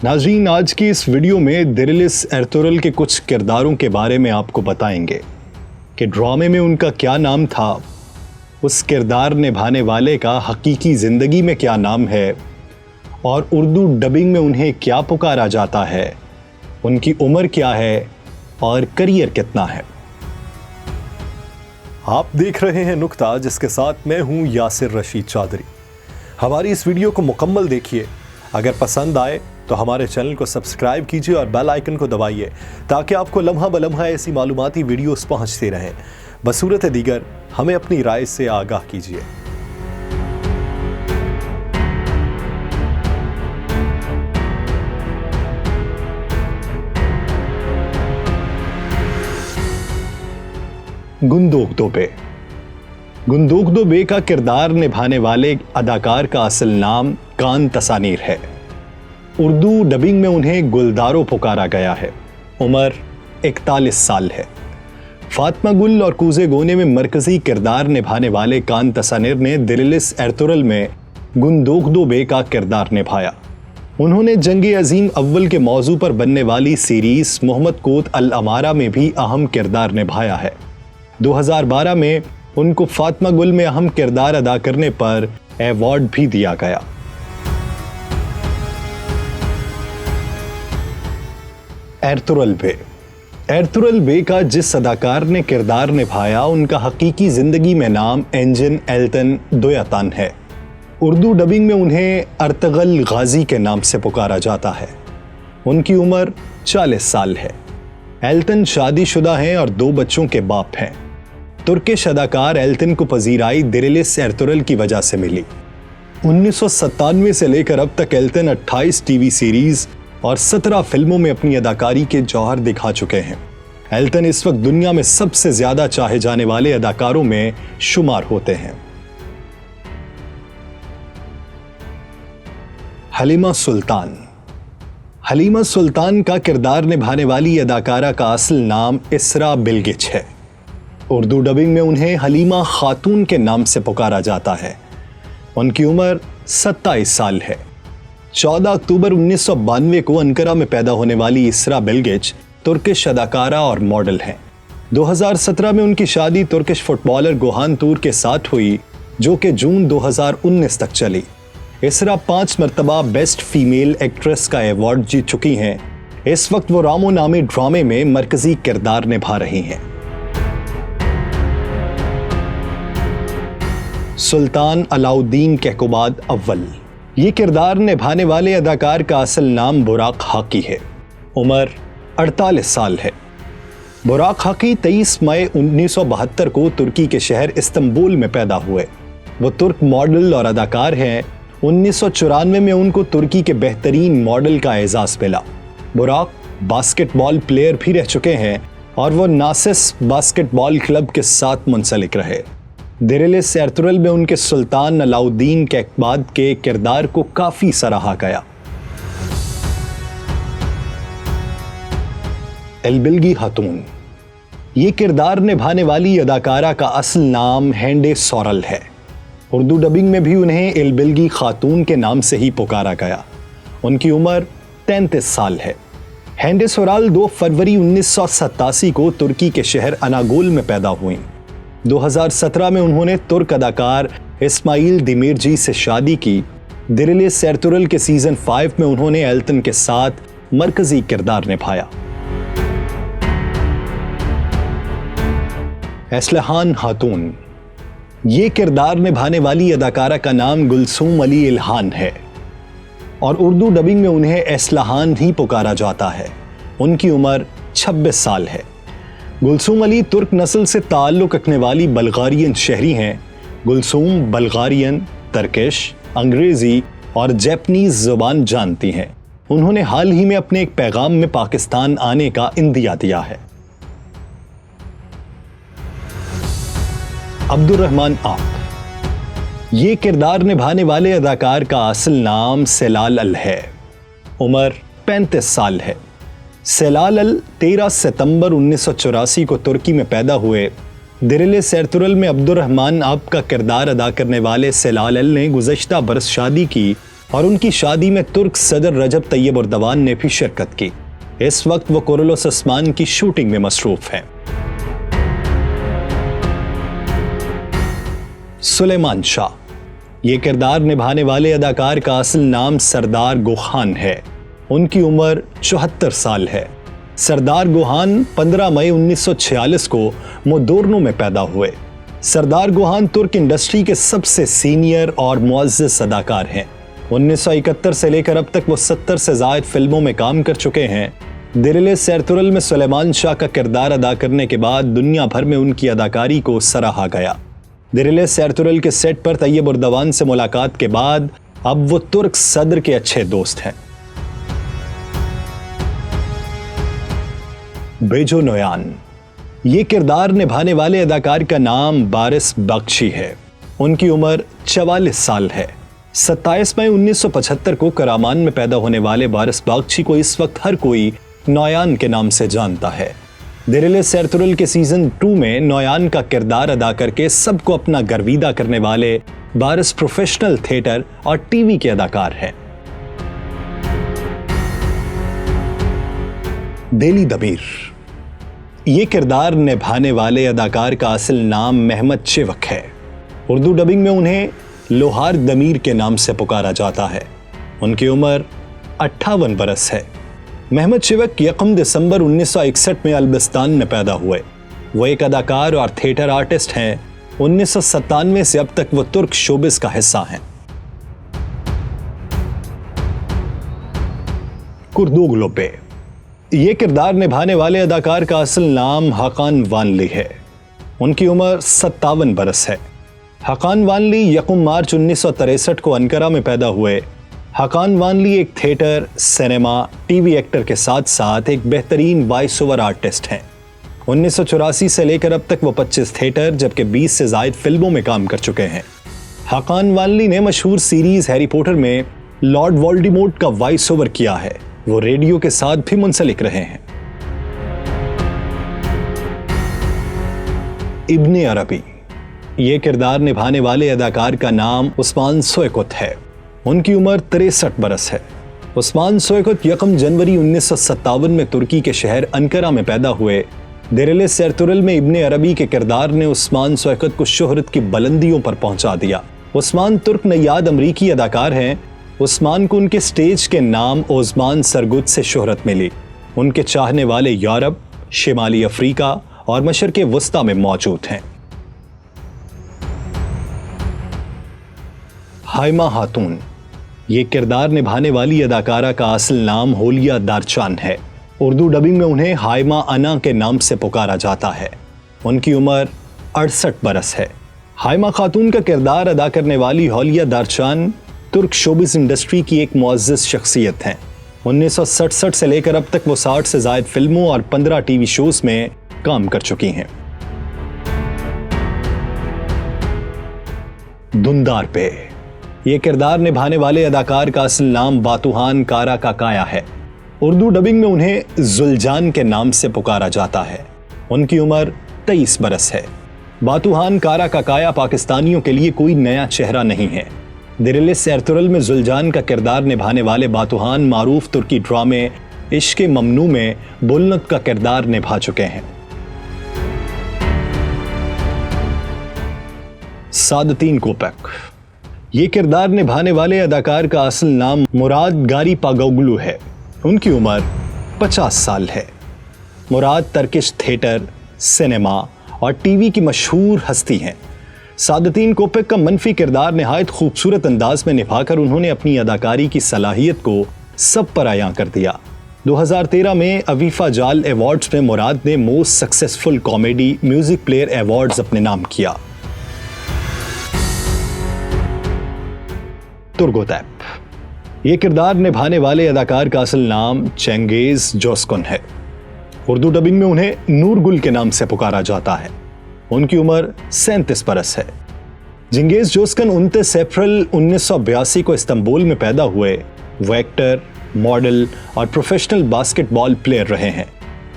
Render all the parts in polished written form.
नाज़रीन, आज की इस वीडियो में दिरिलिस एर्तुगरुल के कुछ किरदारों के बारे में आपको बताएंगे कि ड्रामे में उनका क्या नाम था, उस किरदार निभाने वाले का हकीकी ज़िंदगी में क्या नाम है और उर्दू डबिंग में उन्हें क्या पुकारा जाता है, उनकी उम्र क्या है और करियर कितना है। आप देख रहे हैं नुक्ता, जिसके साथ मैं हूं यासिर रशीद चौधरी। हमारी इस वीडियो को मुकम्मल देखिए। अगर पसंद आए तो हमारे चैनल को सब्सक्राइब कीजिए और बेल आइकन को दबाइए ताकि आपको लम्हा बलम्हा ऐसी मालूमाती वीडियोस पहुंचती रहें। बसूरत दीगर हमें अपनी राय से आगाह कीजिए। गुंदोगदो बे। गुंदोगदो बे का किरदार निभाने वाले अदाकार का असल नाम कान तसानीर है। उर्दू डबिंग में उन्हें गुलदारो पुकारा गया है। उम्र 41 साल है। फातिमा गुल और कूज़े गोने में मरकजी किरदार निभाने वाले कान तसानीर ने दिरिलिस एर्तुगरुल में गुंदोगदो बे का किरदार निभाया। उन्होंने जंग अजीम अव्वल के मौजू पर बनने वाली सीरीज मोहम्मद कोत अल अमारा में भी अहम किरदार निभाया है। 2012 में उनको फातिमा गुल में अहम किरदार अदा करने पर अवार्ड भी दिया गया। एर्तुगरुल बे। एर्तुगरुल बे का जिस अदाकार ने किरदार निभाया, उनका हकीकी जिंदगी में नाम एंजिन एल्तन दोयातान है। उर्दू डबिंग में उन्हें अर्तगल गाजी के नाम से पुकारा जाता है। उनकी उम्र 40 साल है। एल्तन शादीशुदा हैं और 2 बच्चों के बाप हैं। तुर्किश अदाकार एल्तन को पजीराई दिरिलिस एर्तुगरुल की वजह से मिली। 1997 से लेकर अब तक एल्तन 28 टीवी सीरीज और 17 फिल्मों में अपनी अदाकारी के जौहर दिखा चुके हैं। एल्तन इस वक्त दुनिया में सबसे ज्यादा चाहे जाने वाले अदाकारों में शुमार होते हैं। हलीमा सुल्तान। हलीमा सुल्तान का किरदार निभाने वाली अदाकारा का असल नाम इसरा बिल्गिच है। उर्दू डबिंग में उन्हें हलीमा खातून के नाम से पुकारा जाता है। उनकी उम्र 27 साल है। 14 अक्टूबर 1992 को अंकारा में पैदा होने वाली इसरा बिल्गिच तुर्किश अदाकारा और मॉडल हैं। 2017 में उनकी शादी तुर्किश फुटबॉलर गोहान तूर के साथ हुई, जो कि जून 2019 तक चली। इसरा 5 मरतबा बेस्ट फीमेल एक्ट्रेस का अवार्ड जीत चुकी हैं। इस वक्त वो रामो नामे ड्रामे में मरकजी किरदार निभा रही हैं। सुल्तान अलाउद्दीन कैकोबाद अव्वल। ये किरदार निभाने वाले अदाकार का असल नाम बुराक हाकी है। उम्र 48 साल है। बुराक हाकी 23 मई 1972 को तुर्की के शहर इस्तांबुल में पैदा हुए। वो तुर्क मॉडल और अदाकार हैं। 1994 में उनको तुर्की के बेहतरीन मॉडल का एजाज मिला। बुराक बास्केटबॉल प्लेयर भी रह चुके हैं और वो नासिस बास्केटबॉल क्लब के साथ मुंसलिक रहे। दिरिलिस एर्तुगरुल में उनके सुल्तान अलाउद्दीन कैकोबाद के किरदार को काफी सराहा गया। एलबिलगी खातून। ये किरदार निभाने वाली अदाकारा का असल नाम हेंडे सोरल है। उर्दू डबिंग में भी उन्हें एलबिलगी खातून के नाम से ही पुकारा गया। उनकी उम्र 33 साल है। हेंडे सोरल 2 फरवरी 1987 को तुर्की के शहर अनागोल में पैदा हुई। 2017 में उन्होंने तुर्क अदाकार इस्माइल दिमिरजी से शादी की। दिरिलिस एर्तुगरुल के सीजन 5 में उन्होंने एल्तन के साथ मरकजी किरदार निभाया। एस्लहान खातून। ये किरदार निभाने वाली अदाकारा का नाम गुलसूम अली इल्हान है और उर्दू डबिंग में उन्हें एस्लहान ही पुकारा जाता है। उनकी उम्र 26 साल है। गुलसूम अली तुर्क नस्ल से ताल्लुक़ रखने वाली बल्गारियन शहरी हैं। गुलसूम बल्गारियन, तर्किश, अंग्रेज़ी और जैपनीज़ ज़ुबान जानती हैं। उन्होंने हाल ही में अपने एक पैगाम में पाकिस्तान आने का इंदिया दिया है। अब्दुर्रहमान आप। ये किरदार निभाने वाले अदाकार का असल नाम सेलाल अल है। उम्र 35 साल है। सेलाल अल 13 सितंबर 1984 को तुर्की में पैदा हुए। दिरिलिस एर्तुगरुल में अब्दुर्रहमान आप का किरदार अदा करने वाले सेलाल अल ने गुज़श्ता बरस शादी की और उनकी शादी में तुर्क सदर रजब तैयब एर्दोगान ने भी शिरकत की। इस वक्त वो कुरुलुस ओस्मान की शूटिंग में मसरूफ हैं। सुलेमान शाह, ये किरदार निभाने वाले अदाकार का असल नाम सरदार गोखान है। उनकी उम्र 74 साल है। सरदार गोहान 15 मई 1946 को मोदोर्नो में पैदा हुए। सरदार गोहान तुर्क इंडस्ट्री के सबसे सीनियर और मुअज़्ज़ज़ अदाकार हैं। 1971 से लेकर अब तक वो 70 से ज़ायद फिल्मों में काम कर चुके हैं। दिरिलिस एर्तुगरुल में सुलेमान शाह का किरदार अदा करने के बाद दुनिया भर में उनकी अदाकारी को सराहा गया। दिरिलिस एर्तुगरुल के सेट पर तैयब एर्दोगान से मुलाकात के बाद अब वो तुर्क सदर के अच्छे दोस्त हैं। बेजो नोयान, ये किरदार निभाने वाले अदाकार का नाम बारिस बख्शी है। उनकी उम्र 44 साल है। 27 मई 1975 को करामान में पैदा होने वाले बारिस बख्शी को इस वक्त हर कोई नोयान के नाम से जानता है। दिरिलिस एर्तुगरुल के सीजन 2 में नोयान का किरदार अदा करके सबको अपना गर्विदा करने वाले बारिस प्रोफेशनल थिएटर और टीवी के अदाकार हैं। डेली दमीर, ये किरदार निभाने वाले अदाकार का असल नाम मेहमद चिवक है। उर्दू डबिंग में उन्हें लोहार दमीर के नाम से पुकारा जाता है। उनकी उम्र 58 बरस है। मेहमद चिवक 1 दिसंबर 1961 में अल्बिस्तान में पैदा हुए। वो एक अदाकार और थिएटर आर्टिस्ट हैं। 1997 से अब तक वो तुर्क शोबिस का हिस्सा हैं। कुर्दोगलो पे, ये किरदार निभाने वाले अदाकार का असल नाम हाकान वानली है। उनकी उम्र 57 बरस है। हाकान वानली 1 मार्च 1963 को अंकारा में पैदा हुए। हाकान वानली एक थिएटर, सिनेमा, टीवी एक्टर के साथ साथ एक बेहतरीन वॉइस ओवर आर्टिस्ट हैं। 1984 से लेकर अब तक वो 25 थिएटर जबकि 20 से ज़ायद फिल्मों में काम कर चुके हैं। हाकान वानली ने मशहूर सीरीज हैरी पॉटर में लॉर्ड वोल्डेमॉर्ट का वॉइस ओवर किया है। वो रेडियो के साथ भी मुंसलिक रहे हैं। इब्ने अरबी, ये किरदार निभाने वाले अदाकार का नाम उस्मान सोयकुत है। उनकी उम्र 63 बरस है। उस्मान सोयकुत 1 जनवरी 1957 में तुर्की के शहर अंकारा में पैदा हुए। दिरिलिस एर्तुगरुल में इब्ने अरबी के किरदार ने उस्मान सोयकुत को शोहरत की बुलंदियों पर पहुंचा दिया। उस्मान तुर्क नयाद अमरीकी अदाकार हैं। उस्मान को उनके स्टेज के नाम ओस्मान सरगुद से शोहरत मिली। उनके चाहने वाले यूरोप, शिमाली अफ्रीका और मशरिक़ वस्ता में मौजूद हैं। हाइमा खातून, ये किरदार निभाने वाली अदाकारा का असल नाम होलिया दारचान है। उर्दू डबिंग में उन्हें हाइमा अना के नाम से पुकारा जाता है। उनकी उम्र 68 बरस है। हाइमा खातून का किरदार अदा करने वाली होलिया दारचान तुर्क शोबिस इंडस्ट्री की एक मुअज़्ज़ज़ शख्सियत हैं। 1967 से लेकर अब तक वो 60 से ज़ायद फिल्मों और 15 टीवी शोज में काम कर चुकी हैं। दुंदार पे, ये किरदार निभाने वाले अदाकार का असल नाम बातुहान कारा काकाया है। उर्दू डबिंग में उन्हें जुलजान के नाम से पुकारा जाता है। उनकी उम्र 23 बरस है। बातुहान कारा काकाया पाकिस्तानियों के लिए कोई नया चेहरा नहीं है। दिरिलिस एर्तुगरुल में जुलजान का किरदार निभाने वाले बातुहान मारूफ तुर्की ड्रामे इश्क़ ममनू में बुलनक का किरदार निभा चुके हैं। सादतीन कोपक, ये किरदार निभाने वाले अदाकार का असल नाम मुराद गारी पागोगलू है। उनकी उम्र 50 साल है। मुराद टर्किश थिएटर, सिनेमा और टीवी की मशहूर हस्ती हैं। सादतीन कोपक का मनफी किरदार निहायत खूबसूरत अंदाज में निभाकर उन्होंने अपनी अदाकारी की सलाहियत को सब पर आयां कर दिया। 2013 में अवीफा जाल अवार्ड्स में मुराद ने most successful comedy music player awards अपने नाम किया। तुर्गोतैप, ये किरदार निभाने वाले अदाकार का असल नाम चेंगेज जोस्कुन है। उर्दू डबिंग में उन्हें नूरगुल के नाम से पुकारा जाता है। उनकी उम्र 37 बरस है। चेंगेज जोस्कुन 29 अप्रैल 1982 को इस्तांबुल में पैदा हुए। वो एक्टर, मॉडल और प्रोफेशनल बास्केटबॉल प्लेयर रहे हैं।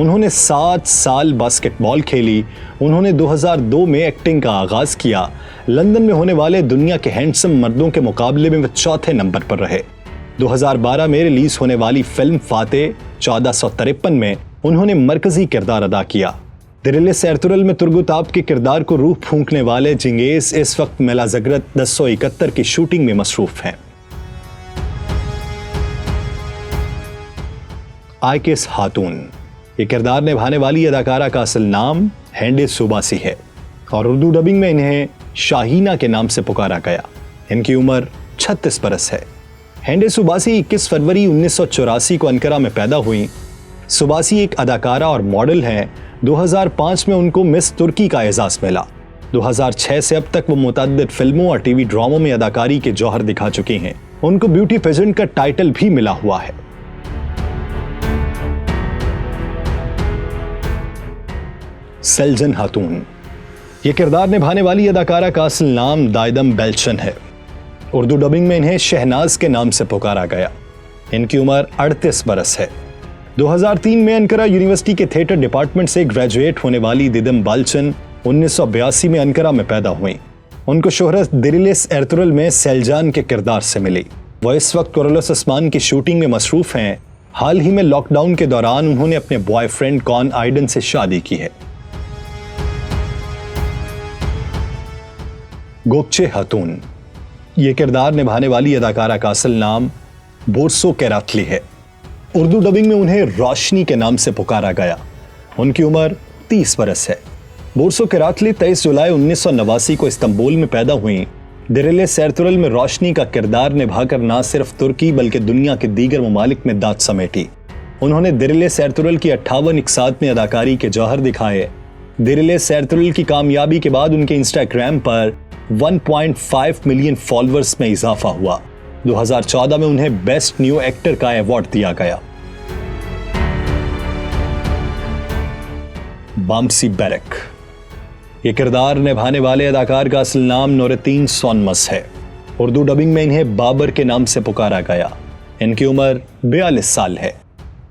उन्होंने 7 साल बास्केटबॉल खेली। उन्होंने 2002 में एक्टिंग का आगाज किया। लंदन में होने वाले दुनिया के हैंडसम मर्दों के मुकाबले में वे चौथे नंबर पर रहे। 2012 में रिलीज होने वाली फिल्म फातेह 1453 में उन्होंने मरकजी किरदार अदा किया। दिरिलिस एर्तुगरुल में तुर्गुताप के किरदार को रूह फूंकने वाले चिंगेज इस वक्त मेलाज़गरत 1071 की शूटिंग में मसरूफ हैं। आयकेस खातून, ये किरदार निभाने वाली अदाकारा का असल नाम हेंडे सुबासी है और उर्दू डबिंग में इन्हें शाहीना के नाम से पुकारा गया। इनकी उम्र 36 बरस है। हेंडे सुबासी 21 फरवरी 1984 को अंकारा में पैदा हुई। सुबासी एक अदाकारा और मॉडल हैं। 2005 में उनको मिस तुर्की का एजाज मिला। 2006 से अब तक वो मुतअद्दिद फिल्मों और टीवी ड्रामों में अदाकारी के जौहर दिखा चुकी हैं। उनको ब्यूटी पेजेंट का टाइटल भी मिला हुआ है। सेलजन खातून, ये किरदार निभाने वाली अदाकारा का असल नाम दायदम बेल्चन है। उर्दू डबिंग में इन्हें शहनाज के नाम से पुकारा गया। इनकी उम्र 38 बरस है। 2003 में अंकारा यूनिवर्सिटी के थिएटर डिपार्टमेंट से ग्रेजुएट होने वाली दिदम बाल्चन 1982 में अंकारा में पैदा हुई। उनको शोहरत दिरिलिस एर्तुगरुल में सेलजान के किरदार से मिली। वह इस वक्त कुरलुस उस्मान की शूटिंग में मसरूफ हैं। हाल ही में लॉकडाउन के दौरान उन्होंने अपने बॉयफ्रेंड कॉन आइडन से शादी की है। गोकचे खातून, ये किरदार निभाने वाली अदाकारा का असल नाम बोरसो केरातली है। उर्दू डबिंग में उन्हें रोशनी के नाम से पुकारा गया। उनकी उम्र 30 बरस है। बोरसो केरातली 23 जुलाई 1989 को इस्तांबुल में पैदा हुई। दिरिलिस एर्तुगरुल में रोशनी का किरदार निभाकर न सिर्फ तुर्की बल्कि दुनिया के दीगर ममालिक में दाद समेटी। उन्होंने दिरिलिस एर्तुगरुल की 58 इकसात में अदाकारी के जौहर दिखाए। दिरिलिस एर्तुगरुल की कामयाबी के बाद उनके इंस्टाग्राम पर 1.5 मिलियन फॉलोअर्स में इजाफा हुआ। 2014 में उन्हें बेस्ट न्यू एक्टर का अवार्ड दिया गया। बामसी बैरक, ये किरदार निभाने वाले अदाकार का असल नाम नूरुद्दीन सोनमस है। उर्दू डबिंग में इन्हें बाबर के नाम से पुकारा गया। इनकी उम्र 42 साल है।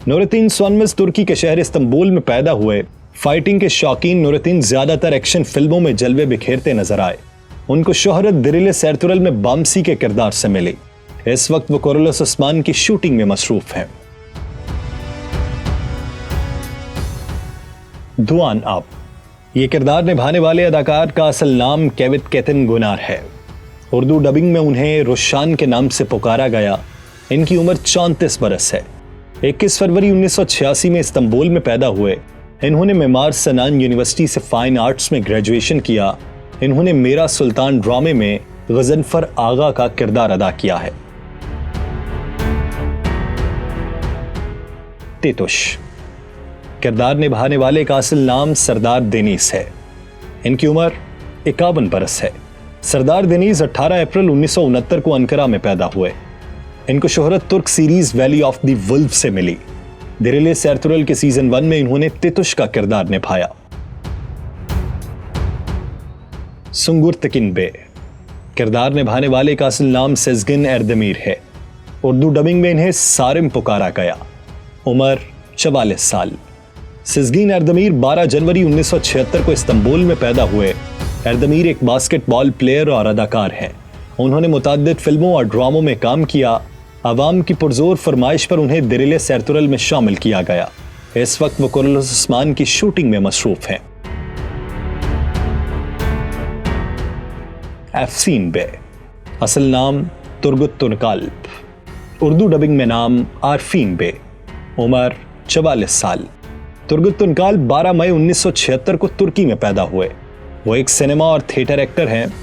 नूरुद्दीन सोनमस तुर्की के शहर इस्तांबुल में पैदा हुए। फाइटिंग के शौकीन नूरुद्दीन ज्यादातर एक्शन फिल्मों में जलवे बिखेरते नजर आए। उनको शोहरत दिरिलिस एर्तुगरुल में बामसी के किरदार से मिली। इस वक्त वो कुरलुस उस्मान की शूटिंग में मसरूफ हैं। दुआन आप, ये किरदार निभाने वाले अदाकार का असल नाम केवित केतन गुनार है। उर्दू डबिंग में उन्हें रुशान के नाम से पुकारा गया। इनकी उम्र 34 बरस है। 21 फरवरी 1986 में इस्तांबुल में पैदा हुए। इन्होंने मेमार सनान यूनिवर्सिटी से फाइन आर्ट्स में ग्रेजुएशन किया। इन्होंने मेरा सुल्तान ड्रामे में गजनफर आगा का किरदार अदा किया है। तेतुश, किरदार निभाने वाले का असल नाम सरदार देनीस है। इनकी उम्र 51 बरस है। सरदार देनीस 18 अप्रैल 1969 को अंकारा में पैदा हुए। इनको शोहरत तुर्क series Valley of the Wolf से मिली। दिरिलिस एर्तुगरुल के सीजन 1 में इन्होंने तेतुश का किरदार निभाया। सुंगुर तकिन बे, किरदार निभाने वाले का असल नाम सेज़गिन एर्देमीर है। उर्दू डबिंग में इन्हें सारिम पुकारा गया। उम्र 44 साल। सेज़गिन एर्देमीर 12 जनवरी 1976 को इस्तांबुल में पैदा हुए। एर्देमीर एक बास्केटबॉल प्लेयर और अदाकार हैं। उन्होंने मुतअद्दिद फिल्मों और ड्रामों में काम किया। अवाम की पुरजोर फरमाइश पर उन्हें दिरिलिस एर्तुगरुल में शामिल किया गया। इस वक्त वो कुरलुस उस्मान की शूटिंग में मसरूफ हैं। एफसीन बे, असल नाम तुर्गुत तुनकाल्ब। उर्दू डबिंग में नाम आरफीन बे। उम्र 44 साल। तुर्गुत तुनकाल्ब 12 मई 1976 को तुर्की में पैदा हुए। वो एक सिनेमा और थिएटर एक्टर हैं।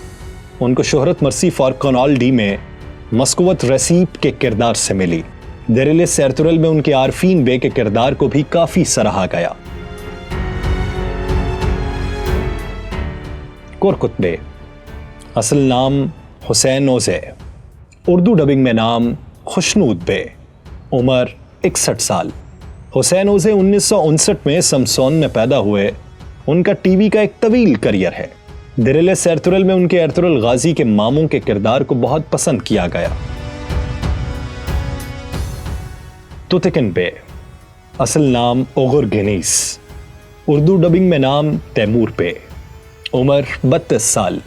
उनको शोहरत मर्सी फॉर कॉनॉल्डी में मस्कुवत रसीब के किरदार से मिली। दिरिलिस एर्तुगरुल में उनके आरफीन बे के किरदार को भी काफी सराहा गया। कुरकुत बे, असल नाम हुसैन ओज़े। उर्दू डबिंग में नाम खुशनूद बे। उम्र 61 साल। हुसैन ओज़े 1959 में समसौन में पैदा हुए। उनका टीवी का एक तवील करियर है। दिरिलिस एर्तुगरुल में उनके एर्तुगरुल गाजी के मामू के किरदार को बहुत पसंद किया गया। तुतिकन बे, असल नाम ओगुर गेनीस, उर्दू डबिंग में नाम तैमूर पे, उम्र 32 साल।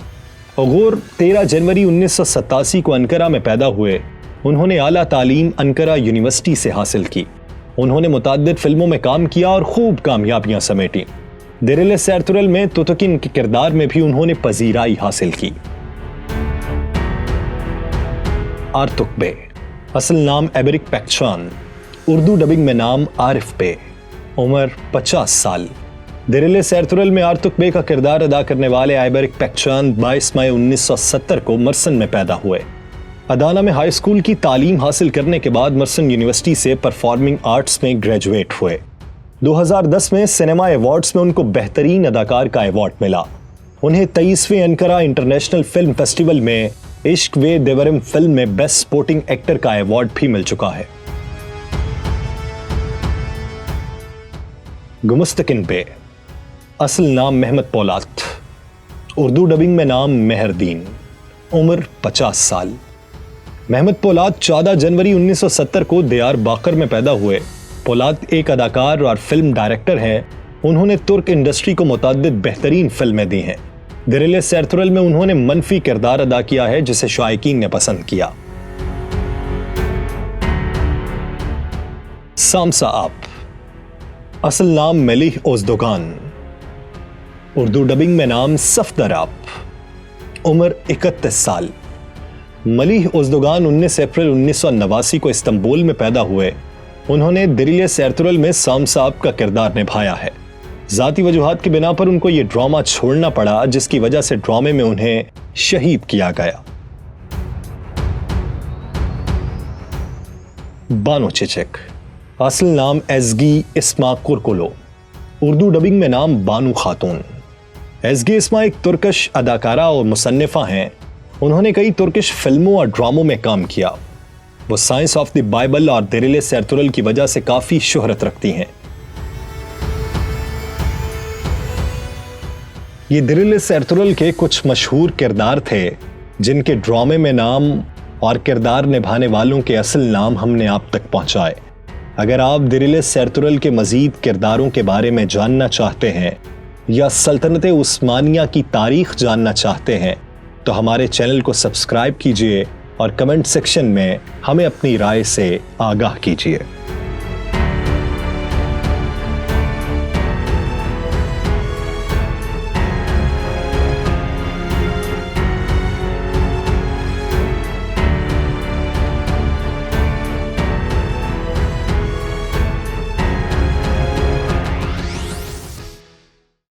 ओगुर 13 जनवरी 1987 को अंकारा में पैदा हुए। उन्होंने आला तालीम अंकारा यूनिवर्सिटी से हासिल की। उन्होंने मुताद्दिद फिल्मों में काम किया और खूब कामयाबियां समेटी। दिरिलिस एर्तुगरुल में तुतुकिन के किरदार में भी उन्होंने पजीराई हासिल की। आर्तुक बे, असल नाम एबरिक पैक्चान, उर्दू डबिंग में नाम आरिफ बे, उम्र 50 साल। दिरिलिस एर्तुगरुल में आर्तुक बे का किरदार अदा करने वाले एबरिक पैक्चान 22 मई 1970 को मर्सन में पैदा हुए। अदाना में हाई स्कूल की तालीम हासिल करने के बाद मर्सन यूनिवर्सिटी से परफॉर्मिंग आर्ट्स में ग्रेजुएट हुए। 2010 में सिनेमा अवार्ड्स में उनको बेहतरीन अदाकार का अवार्ड मिला। उन्हें 23वें अंकारा इंटरनेशनल फिल्म फेस्टिवल में इश्क वे देवरम फिल्म में बेस्ट सपोर्टिंग एक्टर का अवार्ड भी मिल चुका है। गुमुस्तकिन बे, असल नाम मेहमद पौलात, उर्दू डबिंग में नाम मेहरदीन, उम्र 50 साल। मेहमद पौलात 14 जनवरी 1970 को दियार बाकर में पैदा हुए। पौलात एक अदाकार और फिल्म डायरेक्टर हैं। उन्होंने तुर्क इंडस्ट्री को मुताद्दिद बेहतरीन फिल्में दी हैं। दिरिलिस एर्तुगरुल में उन्होंने मनफी किरदार अदा किया है जिसे शायकीन ने पसंद किया। सामसा आप, असल नाम मेलिह ओज़दोगान, उर्दू डबिंग में नाम सफदर आप, उम्र 31 साल। मलिह ओज़दोगान 19 अप्रैल 1989 को इस्तांबुल में पैदा हुए। उन्होंने दिरिलिस एर्तुगरुल में सामसा आप का किरदार निभाया है। जाती वजूहात की बिना पर उनको यह ड्रामा छोड़ना पड़ा, जिसकी वजह से ड्रामे में उन्हें शहीद किया गया। बानो चिचिक, असल नाम एज़गी इस्मा कुरकुलो, उर्दू डबिंग में नाम बानू खातून। एज़गी इस्मा एक तुर्कश अदाकारा और मुसन्निफा हैं। उन्होंने कई तुर्किश फिल्मों और ड्रामों में काम किया। वो साइंस ऑफ द बाइबल और दिरिलिस एर्तुगरुल की वजह से काफी शोहरत रखती हैं। ये दिरिलिस एर्तुगरुल के कुछ मशहूर किरदार थे, जिनके ड्रामे में नाम और किरदार निभाने वालों के असल नाम हमने आप तक पहुंचाए। अगर आप दिरिलिस एर्तुगरुल के मजीद किरदारों के बारे में जानना चाहते हैं या सल्तनत उस्मानिया की तारीख जानना चाहते हैं तो हमारे चैनल को सब्सक्राइब कीजिए और कमेंट सेक्शन में हमें अपनी राय से आगाह कीजिए।